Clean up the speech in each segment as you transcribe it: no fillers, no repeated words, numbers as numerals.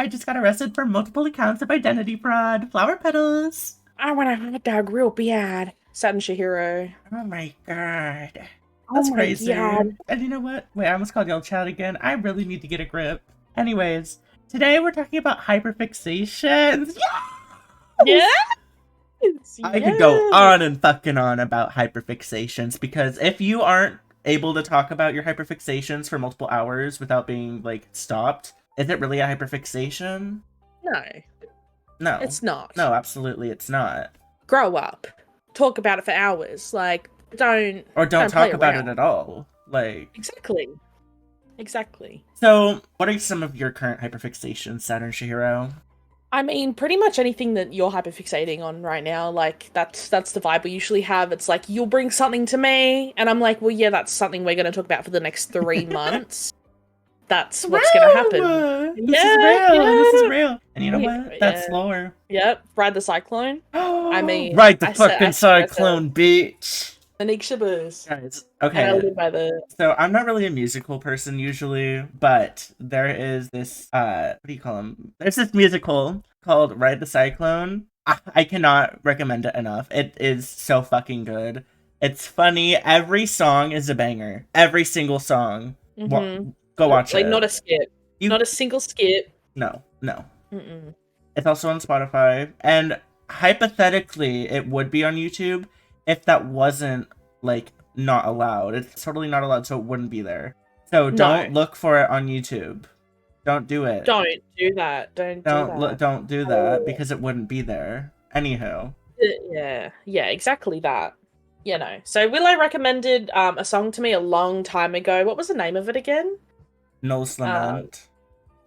I just got arrested for multiple accounts of identity fraud. Flower petals. I want a hot dog real bad. Satin Shihiro. Oh my god. Oh That's my crazy. god. And you know what? Wait, I almost called y'all chat again. I really need to get a grip. Anyways, today we're talking about hyperfixations. Yes! I could go on and fucking on about hyperfixations because if you aren't able to talk about your hyperfixations for multiple hours without being, like, stopped, is it really a hyperfixation? No. No. It's not. No, absolutely it's not. Grow up. Talk about it for hours. Like, don't... Or don't talk about around. it at all. Like... Exactly. Exactly. So, what are some of your current hyperfixations, Saturn Shihiro? I mean, pretty much anything that you're hyperfixating on right now, like, that's the vibe we usually have. It's like, you'll bring something to me, and I'm like, well, yeah, that's something we're going to talk about for the next 3 months. That's what's going to happen. This is real! Yeah. This is real! And you know what? That's lore. Yep, ride the cyclone. I mean... Ride the fucking cyclone, bitch! Anisha Booze. Guys, okay. So I'm not really a musical person usually, but there is this what do you call them? There's this musical called Ride the Cyclone. I cannot recommend it enough. It is so fucking good. It's funny. Every song is a banger. Every single song. Go watch it. Like, not a skip. Not a single skip. No. It's also on Spotify, and hypothetically it would be on YouTube if that wasn't, like, not allowed. It's totally not allowed, so it wouldn't be there. So don't look for it on YouTube. Don't do it. Don't do that. Don't do that, because it wouldn't be there. Anywho. Yeah, exactly that. You know. So Willow recommended a song to me a long time ago. What was the name of it again? Noel's Lament.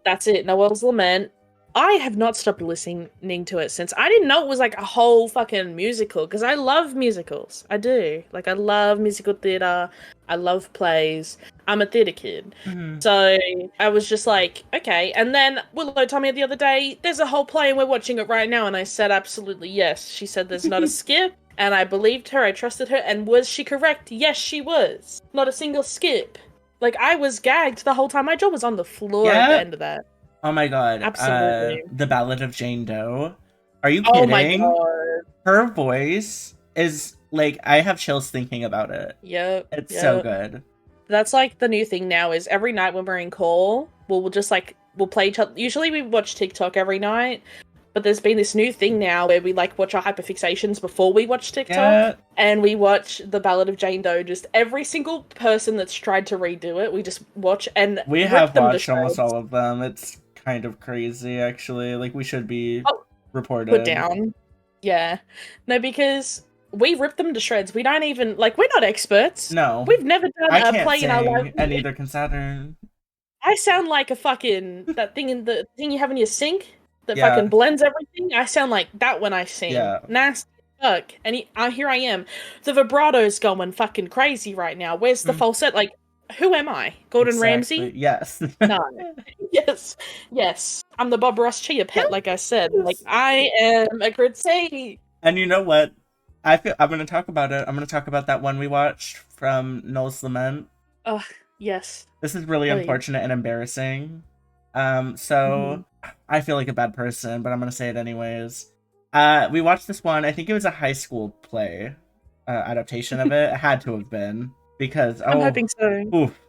That's it, Noel's Lament. I have not stopped listening to it since. I didn't know it was like a whole fucking musical, because I love musicals. I do. Like, I love musical theatre. I love plays. I'm a theatre kid. So I was just like, okay. And then Willow told me the other day, there's a whole play and we're watching it right now. And I said, absolutely yes. She said there's not a skip. And I believed her. I trusted her. And was she correct? Yes, she was. Not a single skip. Like, I was gagged the whole time. My jaw was on the floor at the end of that. Oh my god. Absolutely. The Ballad of Jane Doe. Are you kidding? Oh my god. Her voice is, like, I have chills thinking about it. Yep. It's so good. That's, like, the new thing now is every night when we're in call, we'll just, like, we'll play each other. Usually we watch TikTok every night, but there's been this new thing now where we, like, watch our hyperfixations before we watch TikTok, and we watch The Ballad of Jane Doe. Just every single person that's tried to redo it, we just watch and we have watched almost all of them. It's kind of crazy, actually. Like, we should be reported. Put down. Yeah. No, because we rip them to shreds. We don't even, like, we're not experts. No. We've never done a play in our life. And neither can Saturn. I sound like a fucking, that thing you have in your sink that fucking blends everything. I sound like that when I sing. Yeah. Nasty fuck. And here I am. The vibrato's going fucking crazy right now. Where's the falsetto? Like, who am I? Gordon Ramsay? Yes. No. Yes. I'm the Bob Ross Chia pet, like I said. Like, I am a critique. And you know what? I'm going to talk about it. I'm going to talk about that one we watched from Noel's Lament. Ugh, yes. This is really unfortunate and embarrassing. So I feel like a bad person, but I'm going to say it anyways. We watched this one. I think it was a high school play adaptation of it. It had to have been. Because I'm hoping so. Oof,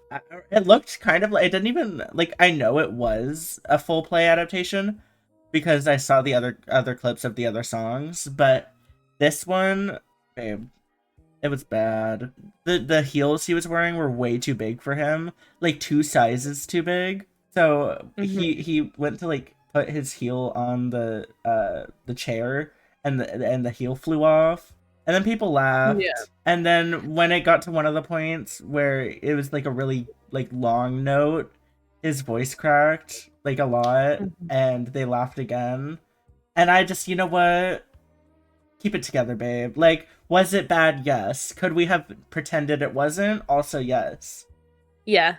it looked kind of like, it didn't even, like, I know it was a full play adaptation because I saw the other clips of the other songs, but this one, babe, it was bad. The heels he was wearing were way too big for him, like 2 sizes too big. So he went to, like, put his heel on the chair, and the heel flew off. And then people laughed. Yeah. And then when it got to one of the points where it was, like, a really, like, long note, his voice cracked, like, a lot, and they laughed again. And I just, you know what? Keep it together, babe. Like, was it bad? Yes. Could we have pretended it wasn't? Also, yes. Yeah.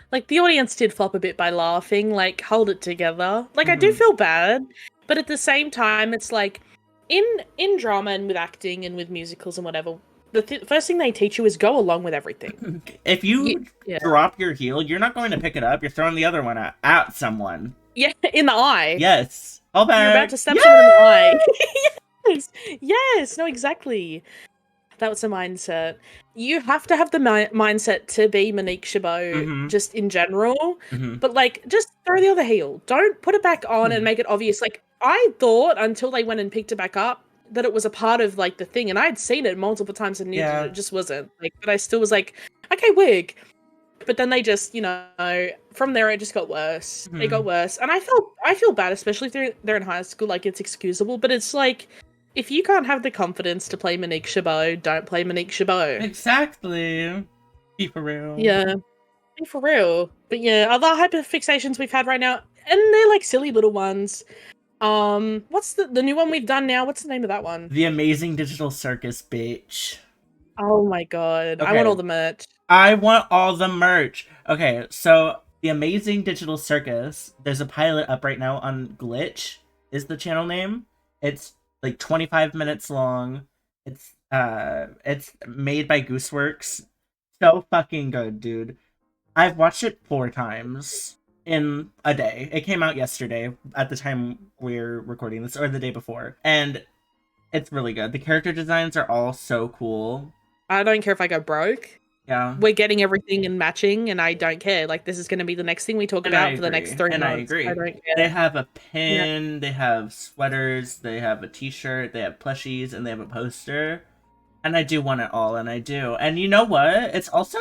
Like, the audience did flop a bit by laughing. Like, hold it together. Like, I do feel bad, but at the same time, it's like, in drama and with acting and with musicals and whatever, the first thing they teach you is go along with everything. If you drop your heel, you're not going to pick it up. You're throwing the other one at someone. Yeah, in the eye. Yes. All back. You're about to stab Yeah! someone in the eye. Yes. Yes. No, exactly. That was the mindset. You have to have the mindset to be Monique Chabot just in general. But like, just throw the other heel. Don't put it back on and make it obvious. Like, I thought until they went and picked it back up that it was a part of like the thing, and I'd seen it multiple times and knew that it just wasn't. Like, but I still was like, okay, wig. But then they just, from there it just got worse. It got worse, and I feel bad, especially if they're in high school. Like, it's excusable, but it's like, if you can't have the confidence to play Monique Chabot, don't play Monique Chabot. Exactly. Be for real. Yeah, be for real. But yeah, other hyperfixations we've had right now, and they're like silly little ones. What's the new one we've done now? What's the name of that one? The Amazing Digital Circus, bitch. Oh my god, Okay. I want all the merch. I want all the merch. Okay, so the Amazing Digital Circus, there's a pilot up right now on Glitch, is the channel name. It's like 25 minutes long. It's made by Gooseworks. So fucking good, dude. I've watched it 4 times in a day. It came out yesterday at the time we're recording this, or the day before. And it's really good. The character designs are all so cool. I don't care if I go broke. Yeah. We're getting everything and matching, and I don't care. Like, this is going to be the next thing we talk about for the next 3 months. I agree. I don't care. They have a pin, they have sweaters, they have a t-shirt, they have plushies, and they have a poster. And I do want it all, and I do. And you know what? It's also,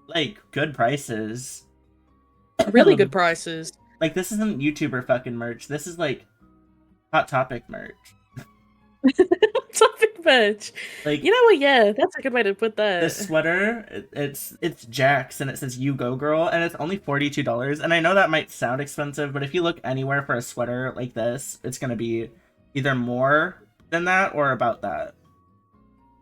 like, good prices. Really good prices. Like, this isn't YouTuber fucking merch. This is, like, Hot Topic merch. Topic merch. Like, you know what? Yeah, that's a good way to put that. The sweater, it's Jax, and it says "You Go Girl," and it's only $42. And I know that might sound expensive, but if you look anywhere for a sweater like this, it's gonna be either more than that or about that.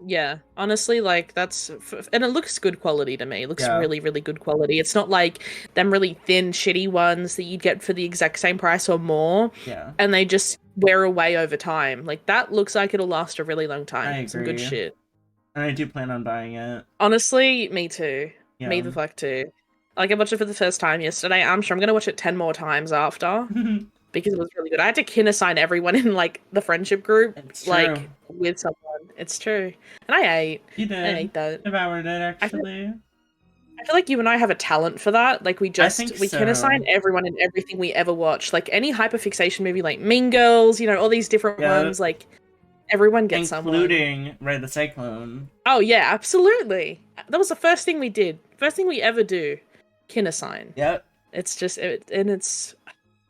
Yeah, honestly, like, that's and it looks good quality to me. It looks really, really good quality. It's not like them really thin, shitty ones that you'd get for the exact same price or more. Yeah. And they just wear away over time. Like, that looks like it'll last a really long time. I agree. Some good shit. And I do plan on buying it. Honestly, me too. Yeah. Me the fuck too. Like, I watched it for the first time yesterday. I'm sure I'm gonna watch it 10 more times after. Because it was really good. I had to kin assign everyone in, like, the friendship group, like, with someone. It's true. And I ate. You did. I ate that. Devoured it, actually. I feel like you and I have a talent for that. Like, we kin assign everyone in everything we ever watch. Like, any hyperfixation movie, like Mean Girls, all these different ones, like, everyone gets someone. Including Ride the Cyclone. Oh, yeah, absolutely. That was the first thing we did. First thing we ever do. Kin assign. Yep. It's just,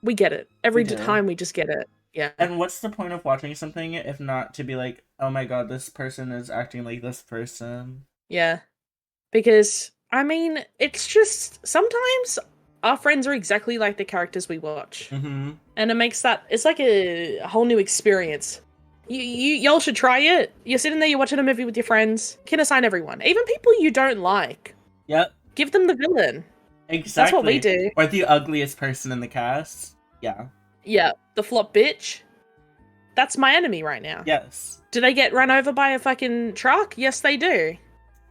we get it. Every time we just get it. Yeah. And what's the point of watching something if not to be like, oh my god, this person is acting like this person? Yeah. Because, I mean, it's just, sometimes our friends are exactly like the characters we watch. Mm-hmm. And it makes it's like a whole new experience. Y'all should try it. You're sitting there, you're watching a movie with your friends. Kin assign everyone. Even people you don't like. Yep. Give them the villain. Exactly. That's what we do. Or the ugliest person in the cast. Yeah. Yeah. The flop bitch. That's my enemy right now. Yes. Do they get run over by a fucking truck? Yes, they do.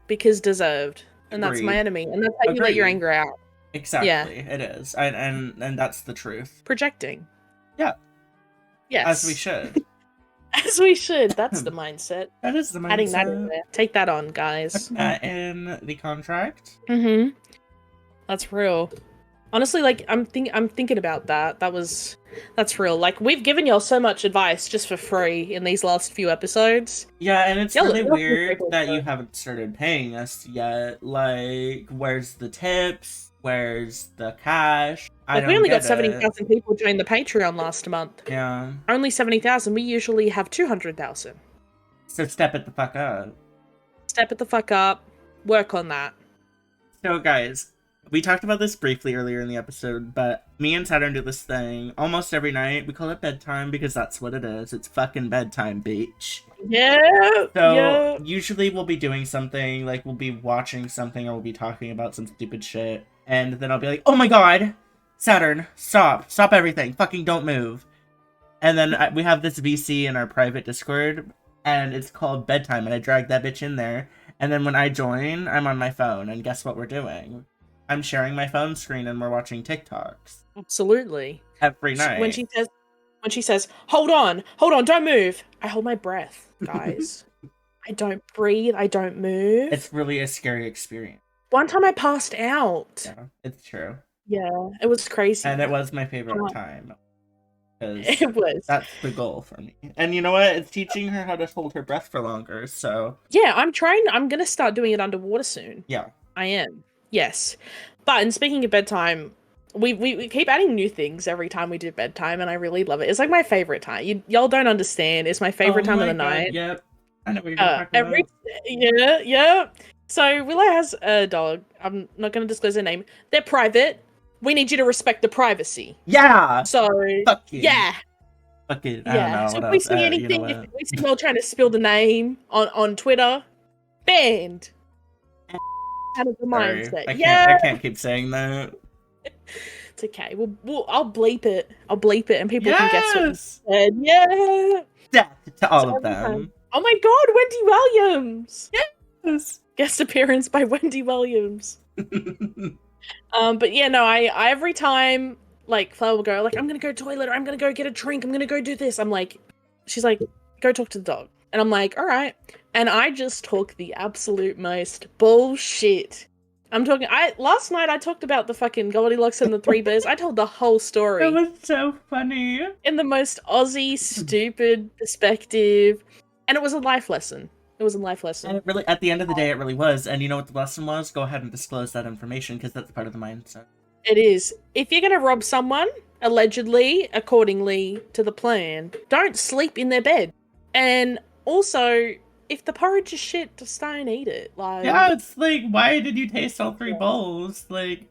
Because deserved. And that's my enemy. And that's how you let your anger out. Exactly. Yeah. It is. And that's the truth. Projecting. Yeah. Yes. As we should. As we should. That's the mindset. That is the mindset. Adding that in there. Take that on, guys. Put that in the contract. Mm-hmm. That's real. Honestly, like, I'm thinking about that. That's real. Like, we've given y'all so much advice just for free in these last few episodes. Yeah, and it's really weird that you haven't started paying us yet. Like, where's the tips? Where's the cash? Like, we only got 70,000 people join the Patreon last month. Yeah. Only 70,000. We usually have 200,000. So step it the fuck up. Step it the fuck up. Work on that. So, guys, we talked about this briefly earlier in the episode, but me and Saturn do this thing almost every night. We call it bedtime because that's what it is. It's fucking bedtime, bitch. Yeah. So, usually we'll be doing something, like we'll be watching something or we'll be talking about some stupid shit. And then I'll be like, oh my god, Saturn, stop. Stop everything. Fucking don't move. And then we have this VC in our private Discord, and it's called bedtime, and I drag that bitch in there. And then when I join, I'm on my phone, and guess what we're doing? I'm sharing my phone screen and we're watching TikToks. Absolutely. every night. When she says, hold on, don't move. I hold my breath, guys. I don't breathe. I don't move. It's really a scary experience. One time I passed out. Yeah, it's true. Yeah, it was crazy. And it was my favorite time. It was. That's the goal for me. And you know what? It's teaching her how to hold her breath for longer, so... Yeah, I'm going to start doing it underwater soon. Yeah. I am. Yes. But, and speaking of bedtime, we keep adding new things every time we do bedtime, and I really love it. It's like my favorite time. Y'all don't understand. It's my favorite time of the night. Yep. I know what you're talking about. Yeah. So, Willow has a dog. I'm not going to disclose their name. They're private. We need you to respect the privacy. Yeah. So, fuck you. Yeah. Fuck it. I Yeah. don't So know. if we see anything, if we see Mel trying to spill the name on Twitter, banned. Out of the mindset. I can't keep saying that. It's okay. I'll bleep it. And people can guess what you said. Yeah. Death to all of them. Oh my God, Wendy Williams. Yes. Guest appearance by Wendy Williams. But yeah, no, I every time like Flower will go like, I'm gonna go toilet, or I'm gonna go get a drink, I'm gonna go do this. I'm like, she's like, go talk to the dog. And I'm like, all right. And I just talk the absolute most bullshit. Last night I talked about the fucking Goldilocks and the Three Bears. I told the whole story. It was so funny. In the most Aussie, stupid perspective. And it was a life lesson. And it really, at the end of the day, it really was. And you know what the lesson was? Go ahead and disclose that information, because that's part of the mindset. It is. If you're going to rob someone, allegedly, accordingly to the plan, don't sleep in their bed. And also, if the porridge is shit, just don't eat it. Like, yeah, it's like, why did you taste all 3 bowls? Like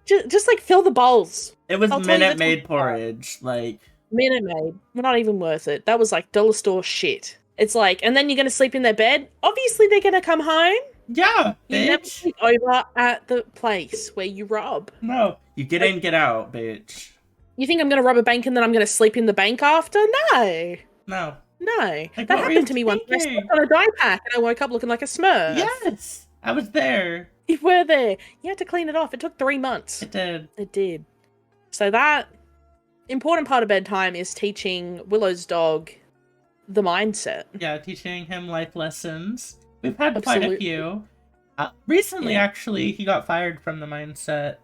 just like fill the bowls. It was Minute Maid porridge. Like, Minute Maid. We're not even worth it. That was like dollar store shit. It's like, and then you're going to sleep in their bed. Obviously, they're going to come home. Yeah, you never sleep over at the place where you rob. No, you get in, get out, bitch. You think I'm going to rob a bank and then I'm going to sleep in the bank after? No. No. Like, that happened to me once. I slept on a dye pack and I woke up looking like a Smurf. Yes, I was there. You were there. You had to clean it off. It took 3 months. It did. It did. So that important part of bedtime is teaching Willow's dog the mindset. Yeah, teaching him life lessons. We've had quite a few. Recently, actually, he got fired from the mindset.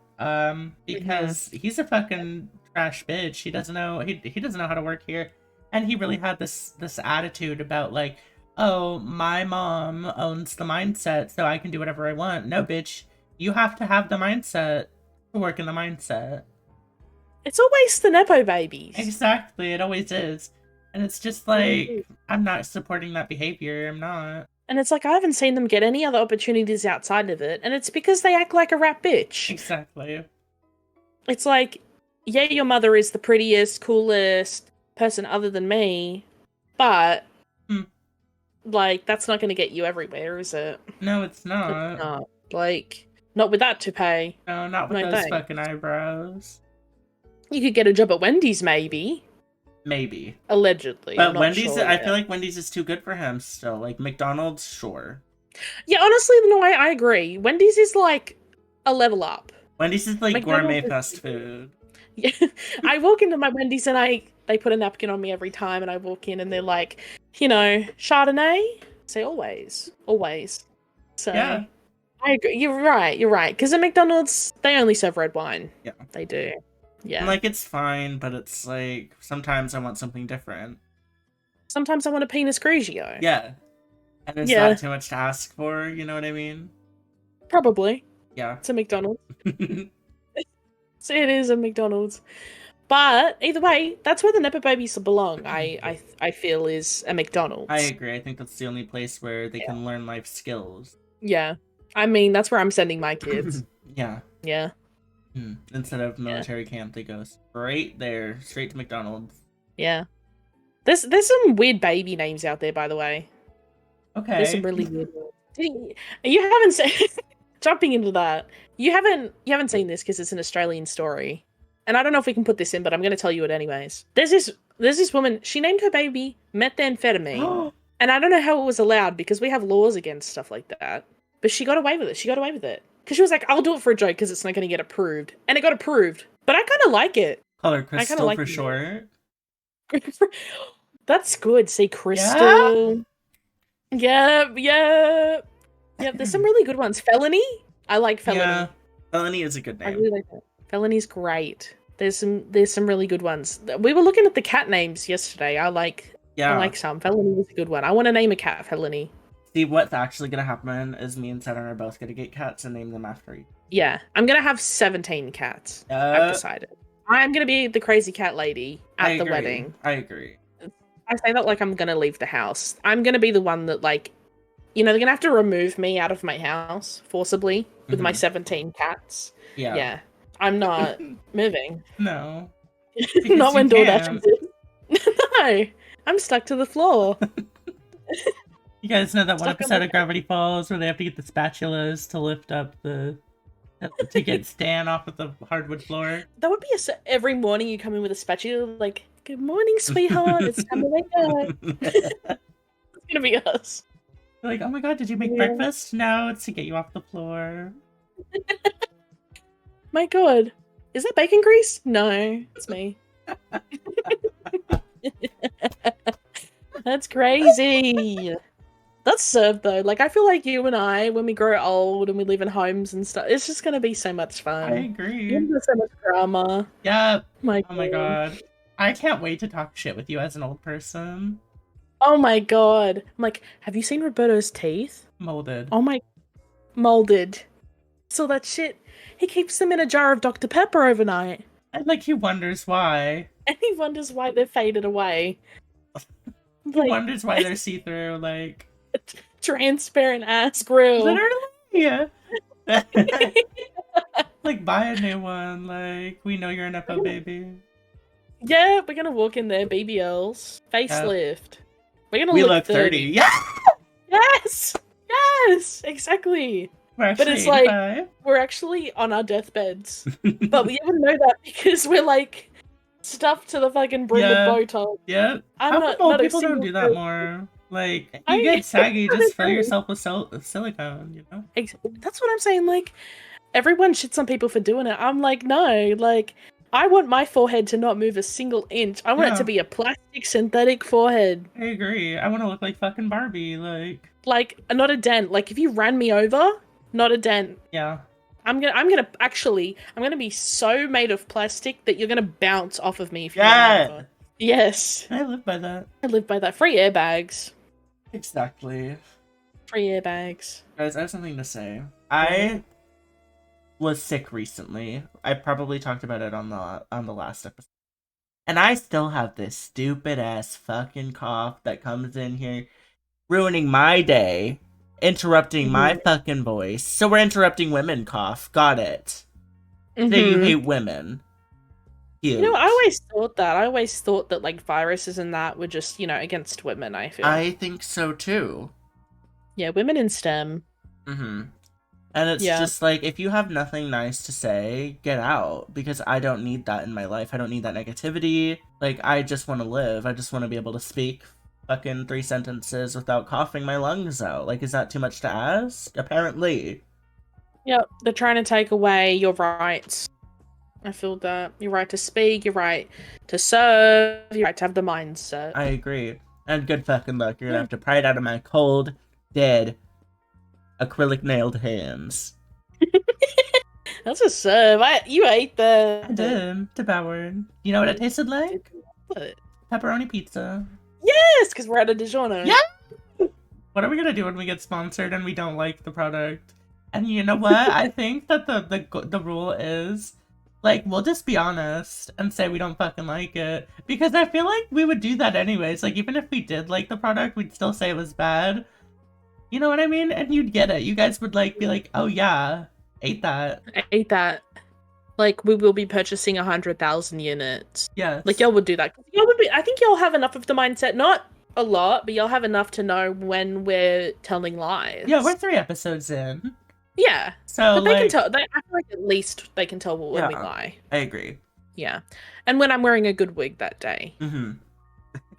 Because he's a fucking trash bitch. He doesn't know. He doesn't know how to work here, and he really had this attitude about like, oh, my mom owns the mindset, so I can do whatever I want. No, bitch, you have to have the mindset to work in the mindset. It's always the Nepo babies. Exactly, it always is. And it's just like, I'm not supporting that behavior. I'm not. And it's like, I haven't seen them get any other opportunities outside of it. And it's because they act like a rat bitch. Exactly. It's like, yeah, your mother is the prettiest, coolest person other than me. But, like, that's not going to get you everywhere, is it? No, it's not. It's not. Like, not with that toupee. No, not with those fucking eyebrows. You could get a job at Wendy's, maybe. Maybe. Allegedly. But Wendy's, I feel like Wendy's is too good for him still. Like, McDonald's, sure. Yeah, honestly, no, I agree. Wendy's is like a level up. Wendy's is like gourmet fast food. Yeah. I walk into my Wendy's and they put a napkin on me every time, and I walk in and they're like, you know, Chardonnay? I say always. Always. So, yeah. I agree. You're right. Because at McDonald's, they only serve red wine. Yeah. They do. Yeah. And, like, it's fine, but it's like, sometimes I want something different. Sometimes I want a Pinot Grigio. Yeah. And it's not too much to ask for, you know what I mean? Probably. Yeah. It's a McDonald's. So it is a McDonald's. But, either way, that's where the Nepo babies belong, I feel, is a McDonald's. I agree. I think that's the only place where they can learn life skills. Yeah. I mean, that's where I'm sending my kids. Yeah. Yeah. Instead of military camp, they go straight there, straight to McDonald's. Yeah. There's some weird baby names out there, by the way. Okay. There's some really weird ones. You haven't seen... Jumping into that, you haven't seen this because it's an Australian story, and I don't know if we can put this in, but I'm going to tell you it anyways. There's this woman. She named her baby methamphetamine, and I don't know how it was allowed because we have laws against stuff like that. But she got away with it. Because she was like, I'll do it for a joke because it's not going to get approved, and it got approved. But I kind of like it. Call her I kind Crystal of like for the short. name. That's good. See, Yeah. Crystal. Yep, yep. Yep, there's some really good ones. Felony? I like Yeah. Felony. Melanie is a good I name. really like that. Felony's great. There's some really good ones. We were looking at the cat names yesterday. I like Yeah. some. Felony was a good one. I want to name a cat Felony. See, what's actually gonna happen is me and Saturn are both gonna get cats and name them after each. Yeah, I'm gonna have 17 cats. I've decided. I'm gonna be the crazy cat lady I at the agree. wedding. I agree. I say that like I'm gonna leave the house. I'm gonna be the one that, like, they're gonna have to remove me out of my house forcibly with my 17 cats. Yeah. Yeah, I'm not moving. No. Not when DoorDash can't. is. No, I'm stuck to the floor. You guys know that one Stuck on episode the of Gravity Falls where they have to get the spatulas to lift up to get Stan off of the hardwood floor? That would be every morning you come in with a spatula, like, "Good morning, sweetheart. It's time to wake up." It's gonna be us. Like, oh my god, did you make breakfast? No, it's to get you off the floor. My god. Is that bacon grease? No, it's me. That's crazy. That's served though. Like, I feel like you and I, when we grow old and we live in homes and stuff, it's just gonna be so much fun. I agree. There's so much drama. Yeah. My oh my god. I can't wait to talk shit with you as an old person. Oh my god. I'm like, have you seen Roberto's teeth? Molded. Oh my... Molded. So that shit, he keeps them in a jar of Dr. Pepper overnight. And like, he wonders why. And he wonders why they're faded away. He wonders why they're see-through, like... Transparent ass grill. Literally! Like, buy a new one. Like, we know you're an FO baby. Yeah, we're gonna walk in there, BBLs. Facelift. We're gonna look 30. Yeah! Yes! Yes! Exactly. But it's 85. like, we're actually on our deathbeds. But we even know that because we're like stuffed to the fucking brim with Botox. Yeah. I'm How not, come old not people don't do that more? Like, you I- get saggy, just fill yourself with silicone, you know? That's what I'm saying. Like, everyone shits on people for doing it. I'm like, no, like, I want my forehead to not move a single inch. I want it to be a plastic synthetic forehead. I agree. I want to look like fucking Barbie, like not a dent. Like, if you ran me over, not a dent. Yeah. I'm gonna be so made of plastic that you're gonna bounce off of me if you run me over. Yes. I live by that. I live by that. Free airbags. Exactly. Free airbags. Guys, I have something to say. I was sick recently. I probably talked about it on the last episode. And I still have this stupid ass fucking cough that comes in here, ruining my day, interrupting my fucking voice. So we're interrupting women cough. Got it. So you hate women. Cute. You know, I always thought that like viruses and that were just, against women, I feel. I think so too. Yeah, women in STEM. Mm-hmm. And it's just like, if you have nothing nice to say, get out. Because I don't need that in my life. I don't need that negativity. Like, I just want to live. I just want to be able to speak fucking 3 sentences without coughing my lungs out. Like, is that too much to ask? Apparently. Yep, they're trying to take away your rights. I feel that. Your right to speak, your right to serve, your right to have the mindset. I agree. And good fucking luck. You're gonna have to pry it out of my cold, dead, acrylic nailed hands. That's a serve. You ate that. I did. Devoured. You know what it tasted like? What? Pepperoni pizza. Yes, because we're at a DiGiorno. Yeah! What are we gonna do when we get sponsored and we don't like the product? And you know what? I think that the rule is, like, we'll just be honest and say we don't fucking like it. Because I feel like we would do that anyways. Like, even if we did like the product, we'd still say it was bad. You know what I mean? And you'd get it. You guys would, like, be like, oh yeah, ate that. I ate that. Like, we will be purchasing 100,000 units. Yes. Like, y'all would do that. I think y'all have enough of the mindset, not a lot, but y'all have enough to know when we're telling lies. Yeah, we're 3 episodes in. Yeah. So, but they can tell. I feel like at least they can tell when we lie. I agree. Yeah. And when I'm wearing a good wig that day. Mm-hmm.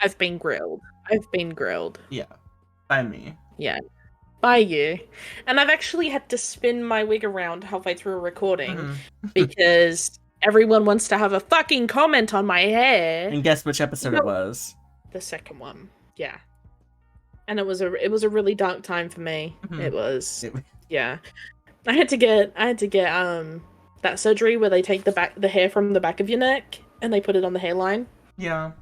I've been grilled. Yeah. By me. Yeah. By you. And I've actually had to spin my wig around halfway through a recording because everyone wants to have a fucking comment on my hair. And guess which episode it was? The second one. Yeah. And it was a really dark time for me. It was. Yeah. I had to get that surgery where they take the hair from the back of your neck and they put it on the hairline. Yeah.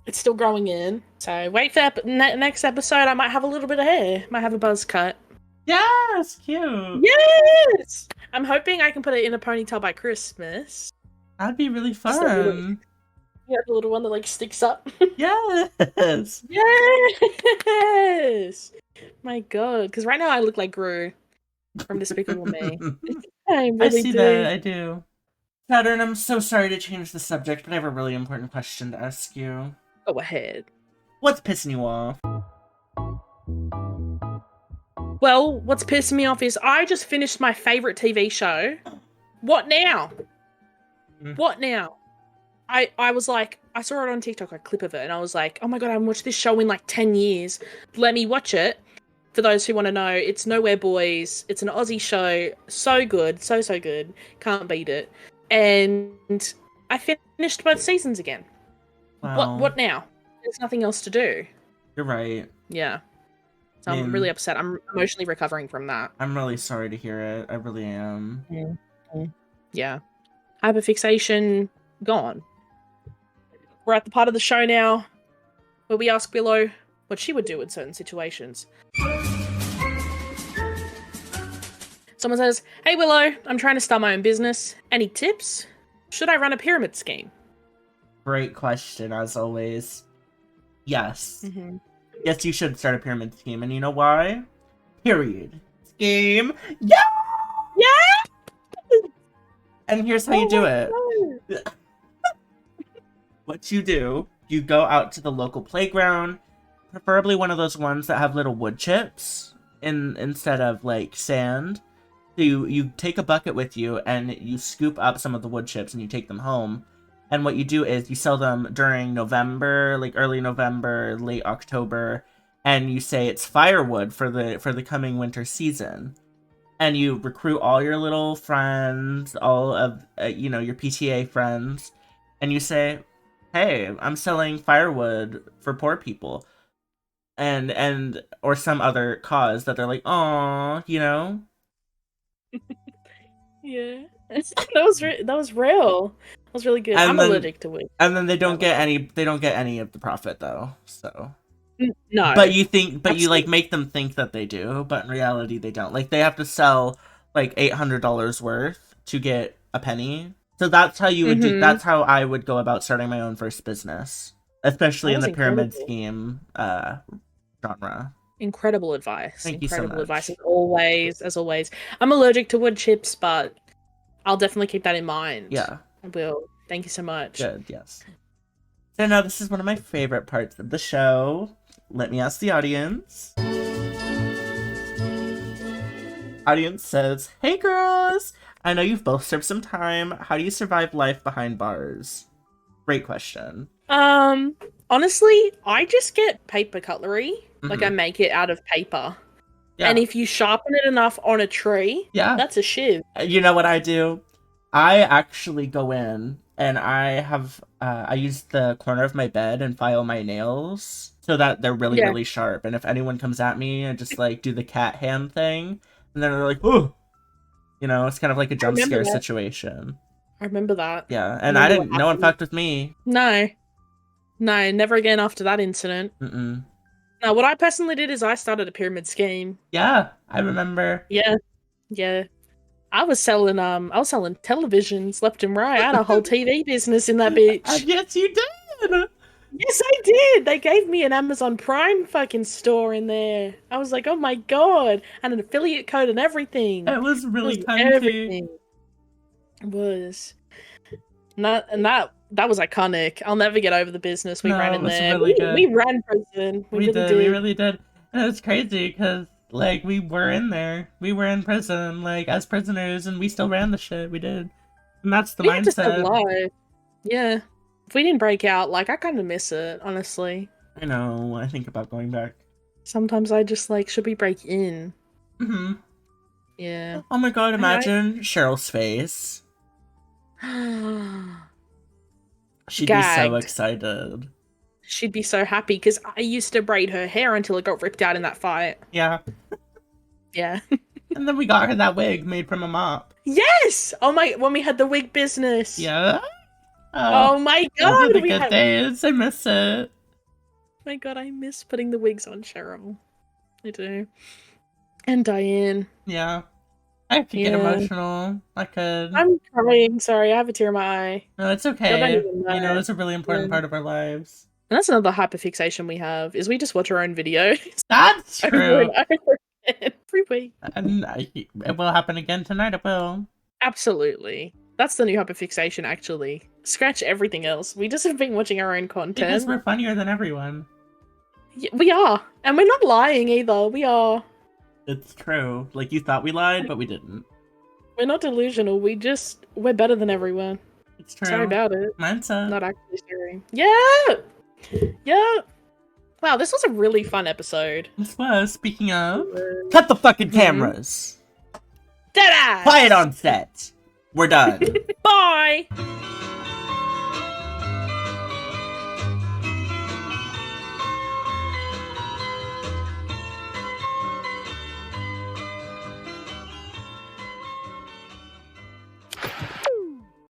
It's still growing in. So wait for next episode. I might have a little bit of hair. Might have a buzz cut. Yes, cute. Yes! I'm hoping I can put it in a ponytail by Christmas. That'd be really fun. Yeah, the little one that like sticks up. Yes. Yes. My God, because right now I look like Gru from Despicable Me. I see that. I do. Saturn, I'm so sorry to change the subject, but I have a really important question to ask you. Go ahead. What's pissing you off? Well, what's pissing me off is I just finished my favorite TV show. What now? What now? I was like, I saw it on TikTok, a clip of it, and I was like, oh my God, I haven't watched this show in like 10 years. Let me watch it. For those who want to know, it's Nowhere Boys. It's an Aussie show. So good. So good. Can't beat it. And I finished both seasons again. Wow. What now? There's nothing else to do. You're right. Yeah. So I'm really upset. I'm emotionally recovering from that. I'm really sorry to hear it. I really am. Yeah. Hyperfixation gone. We're at the part of the show now where we ask Willow what she would do in certain situations. Someone says, hey Willow, I'm trying to start my own business. Any tips? Should I run a pyramid scheme? Great question, as always. Yes. Yes, you should start a pyramid scheme, and you know why? Period. Scheme. Yeah! Yeah! And here's how you do it. What you do, you go out to the local playground, preferably one of those ones that have little wood chips instead of, like, sand. So you take a bucket with you, and you scoop up some of the wood chips, and you take them home. And what you do is you sell them during November, like early November, late October, and you say it's firewood for the coming winter season. And you recruit all your little friends, all of your PTA friends, and you say, "Hey, I'm selling firewood for poor people," and or some other cause that they're like, "Aw," Yeah, that was real. That was really good. I'm allergic to wheat. And then they don't get any of the profit though. So no. But you like make them think that they do, but in reality they don't. Like they have to sell like $800 worth to get a penny. So that's how you would do. That's how I would go about starting my own first business, especially in the pyramid scheme genre. Incredible advice. Thank you so much. Incredible advice as always. I'm allergic to wood chips, but I'll definitely keep that in mind. Yeah. I will. Thank you so much. Good, yes. So now this is one of my favorite parts of the show. Let me ask the audience. Audience says, hey girls! I know you've both served some time. How do you survive life behind bars? Great question. Honestly, I just get paper cutlery. Like I make it out of paper. Yeah. And if you sharpen it enough on a tree, that's a shiv. You know what I do? I actually go in and I use the corner of my bed and file my nails so that they're really, really sharp. And if anyone comes at me, I just like do the cat hand thing. And then they're like, ooh. It's kind of like a jump scare situation. I remember that. Yeah, and no one fucked with me. No, never again after that incident. Now, what I personally did is I started a pyramid scheme. Yeah, I remember. Yeah. I was selling televisions left and right. I had a whole TV business in that bitch. Yes, you did. Yes, I did. They gave me an Amazon Prime fucking store in there. I was like, oh my God, and an affiliate code and everything. It was really everything. It was. That was iconic. I'll never get over the business we ran in there. Really good. We ran prison. We really did. And it's crazy because like we were in there. We were in prison, like as prisoners, and we still ran the shit. We did. And that's the mindset. Had to stay alive. Yeah. If we didn't break out, like I kind of miss it, honestly. I know. I think about going back. Sometimes I just like, should we break in? Mm-hmm. Yeah. Oh my God! Imagine Cheryl's face. She'd be so Gagged. excited. She'd be so happy because I used to braid her hair until it got ripped out in that fight. Yeah. Yeah. And then we got her that wig made from a mop. Yes! Oh my, when we had the wig business. Yeah. Oh my Those were god, the we good had. days. I miss it. My god, I miss putting the wigs on Cheryl. I do. And Diane. Yeah. I could get Yeah. emotional. I could. I'm crying. Sorry, I have a tear in my eye. No, it's Y'all don't okay. even know. You know, it's a really important Yeah. part of our lives. And that's another hyperfixation we have, is we just watch our own videos That's over true. and over again every week. And it will happen again tonight. It will. Absolutely. That's the new hyperfixation, actually. Scratch everything else. We just have been watching our own content. Because we're funnier than everyone. Yeah, we are. And we're not lying either. We are. It's true. Like, you thought we lied, but we didn't. We're not delusional. We're better than everyone. It's true. Sorry about it. Mindset. Not actually sorry. Yeah! Yeah! Wow, this was a really fun episode. This was, speaking of, cut the fucking cameras. Deadass! Quiet on set. We're done. Bye!